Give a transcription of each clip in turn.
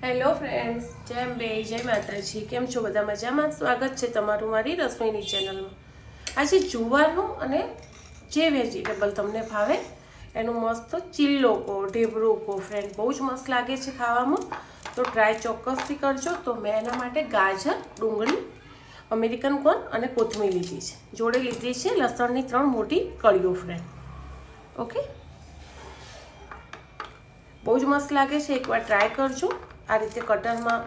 Hello friends, જય અંબે, જય માતાજી. કેમ છો બધા? મજામાં? સ્વાગત છે તમારું મારી રસોઈની ચેનલમાં. આજે જુવારનું અને જે વેજીટેબલ તમને ભાવે એનું મસ્ત ચીલ્લો કહો, ઢેબરું કહો ફ્રેન્ડ, બહુ જ મસ્ત લાગે છે ખાવામાં. તો ટ્રાય ચોક્કસથી કરજો. તો મેં એના માટે ગાજર, ડુંગળી, અમેરિકન કોર્ન અને કોથમીર લીધી છે. જોડે લીધી છે લસણની 3 મોટી કળીઓ ફ્રેન્ડ. ઓકે, બહુ જ મસ્ત લાગે છે, એકવાર ટ્રાય કરજો. આ રીતે કટરમાં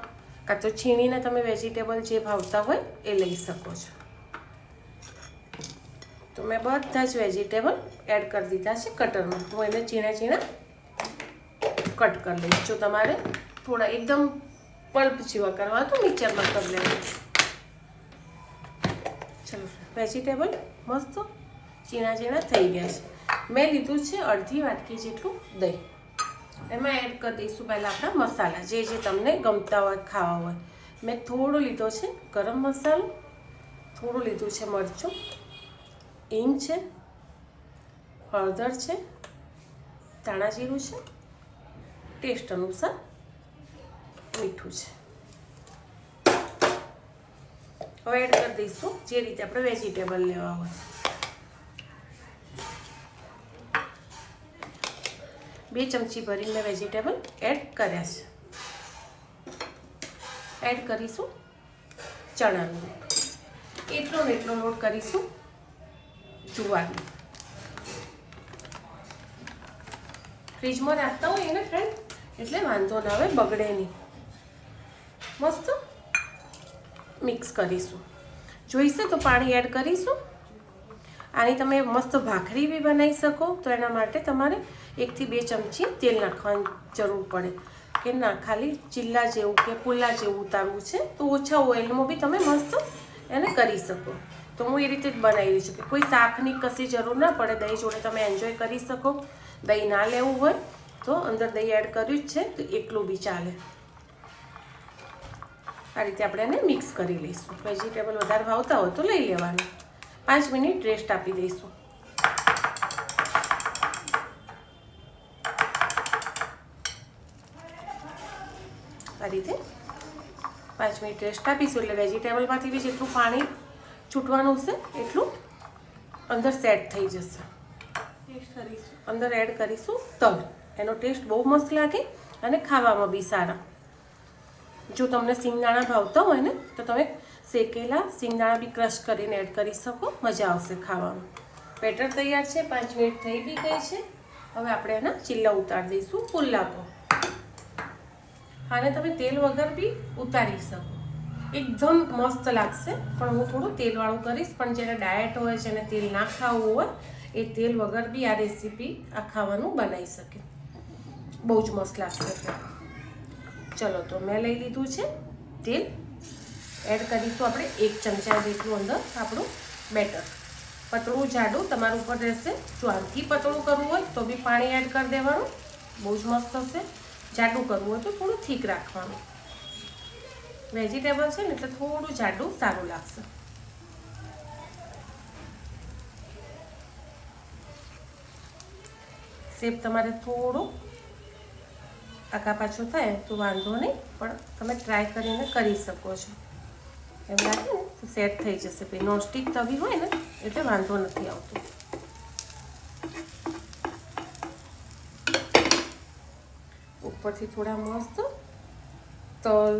કાં તો છીણીને તમે વેજીટેબલ જે ભાવતા હોય એ લઈ શકો છો. તો મેં બધા જ વેજીટેબલ એડ કરી દીધા છે કટરમાં. હું એને ઝીણા ઝીણા કટ કરી લઈશ. જો તમારે થોડા એકદમ પલ્પ જેવા કરવા તો મિક્સરમાં કરી લેવાનું. ચલો, વેજીટેબલ મસ્ત ઝીણા ઝીણા થઈ ગયા છે. મેં લીધું છે અડધી વાટકી જેટલું દહીં. એમાં એડ કરી દઈશું પહેલાં આપણા મસાલા, જે જે તમને ગમતા હોય ખાવા હોય. મેં થોડો લીધો છે ગરમ મસાલો, થોડું લીધું છે મરચું, હિંગ છે, હળદર છે, ધાણા જીરું છે, ટેસ્ટ અનુસાર મીઠું છે. હવે એડ કરી દઈશું જે રીતે આપણે વેજીટેબલ લેવા હોય. 2 ચમચી ભરીને મેં વેજીટેબલ એડ કર્યા છે. એડ કરીશું ચણાનો લોટ, એટલો ને એટલો લોટ કરીશું જુવારનો. ફ્રીજમાં રાખતા હોય ને ફ્રેન્ડ, એટલે વાંધો ના આવે, બગડે નહીં. મસ્ત મિક્સ કરીશું. જોઈશે તો પાણી એડ કરીશું. આની તમે મસ્ત ભાખરી બી બનાવી શકો. તો એના માટે તમારે 1 થી 2 ચમચી તેલ નાખવાની જરૂર પડે, કે ના ખાલી ચીલ્લા જેવું કે પુલ્લા જેવું ઉતારવું છે તો ઓછા ઓઇલમાં બી તમે મસ્ત એને કરી શકો. તો હું એ રીતે જ બનાવી છું કે કોઈ શાકની કશી જરૂર ના પડે. દહીં જોડે તમે એન્જોય કરી શકો. દહીં ના લેવું હોય તો અંદર દહીં એડ કર્યું જ છે તો એકલું બી ચાલે. આ રીતે આપણે એને મિક્સ કરી લઈશું. વેજીટેબલ વધારે ભાવતા હોય તો લઈ લેવાનું. 5 મિનિટ રેસ્ટ આપી દઈશું. આ રીતે 5 મિનિટ રેસ્ટ આપીશું એટલે વેજીટેબલમાંથી બી જેટલું પાણી છૂટવાનું છે એટલું અંદર સેટ થઈ જશે. ટેસ્ટ કરીશું, અંદર એડ કરીશું તલ. એનો ટેસ્ટ બહુ મસ્ત લાગે અને ખાવામાં બી સારા. જો તમને સિંગદાણા ભાવતા હોય ને તો તમે શેકેલા સિંગદાણા બી ક્રશ કરીને એડ કરી શકો. મજા આવશે ખાવામાં. બેટર તૈયાર છે. 5 મિનિટ થઈ બી ગઈ છે. હવે આપણે એના ચીલ્લા ઉતારી દઈશું પુલ્લા પર. આને તમે તેલ વગર બી ઉતારી શકો, એકદમ મસ્ત લાગશે. પણ હું થોડું તેલવાળું કરીશ. પણ જેને ડાયટ હોય, જેને તેલ ના ખાવું હોય, એ તેલ વગર બી આ રેસીપી આ ખાવાનું બનાવી શકે. બહુ જ મસ્ત લાગશે. ચલો, તો મેં લઈ લીધું છે તેલ. એડ કરીશું આપણે 1 ચમચા જેટલું અંદર આપણું બેટર. પતળું જાડું તમારું ઉપર રહેશે. જો આથી પતળું કરવું હોય તો બી પાણી એડ કરી દેવાનું, બહુ જ મસ્ત થશે. જાડું કરવું હોય તો થોડું થીક રાખવાનું. વેજીટેબલ છે ને એટલે થોડું જાડું સારું લાગશે. શેપ તમારે થોડું આખા પાછું થાય તો વાંધો નહીં, પણ તમે ટ્રાય કરીને કરી શકો છો. એમ લાગે ને તો સેટ થઈ જશે. પછી નોનસ્ટિક તવી હોય ને એટલે વાંધો નથી આવતો. ઉપરથી થોડા મસ્ત તલ,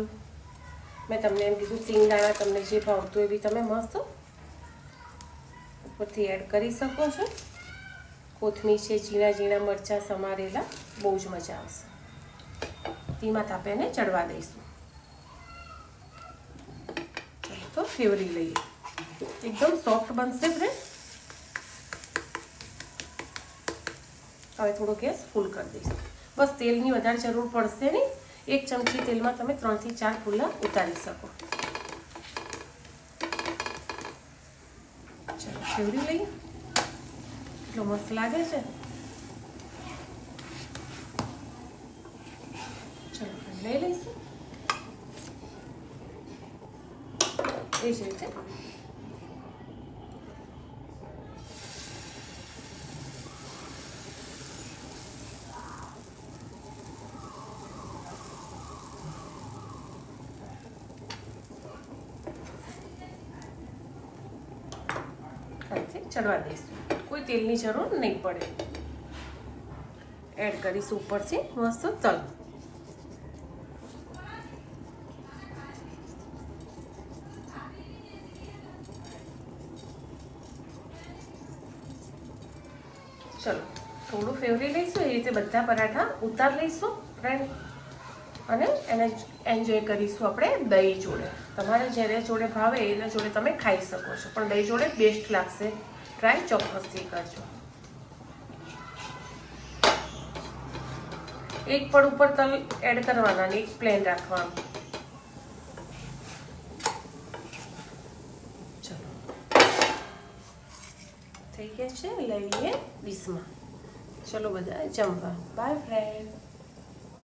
મેં તમને એમ કીધું સિંગદાણા, તમને જે ભાવતું એ બી તમે મસ્ત ઉપરથી એડ કરી શકો છો. કોથમીર છે, ઝીણા ઝીણા મરચાં સમારેલા, બહુ જ મજા આવશે. ધીમા તાપે એને ચડવા દઈશું. ચાલો, તો ફેવરી લઈએ. એકદમ સોફ્ટ બનશે ફ્રેન્ડ. હવે થોડો ગેસ ફૂલ કરી દઈશું. બસ તેલની વધારે જરૂર પડશે નહીં. 1 ચમચી તેલમાં તમે 3 થી 4 પુલ્લા ઉતારી શકો. ચાલો, ફેવરી લઈએ. એટલો મસ્ત લાગે છે. ચલો, લઈ લઈશું. એ જ રીતે ચડવા દઈશું, કોઈ તેલની જરૂર નહીં પડે. એડ કરીશું ઉપરથી મસ્ત તલ. ચલો થોડું ફેવરી લઈશું, એ રીતે બધા પરાઠા ઉતાર લઈશું ફ્રેન્ડ, અને એને એન્જોય કરીશું આપણે દહીં જોડે. તમારે જ્યારે જોડે ભાવે એના જોડે તમે ખાઈ શકો છો, પણ દહીં જોડે બેસ્ટ લાગશે. ટ્રાય ચોક્કસથી કરજો. એક પડ ઉપર તલ એડ કરવાના અને એક પ્લેન રાખવાનું. ચલો થઈ ગયા છે, લઈ લઈએ ડીશમાં. ચલો બધા જમવા. By friend.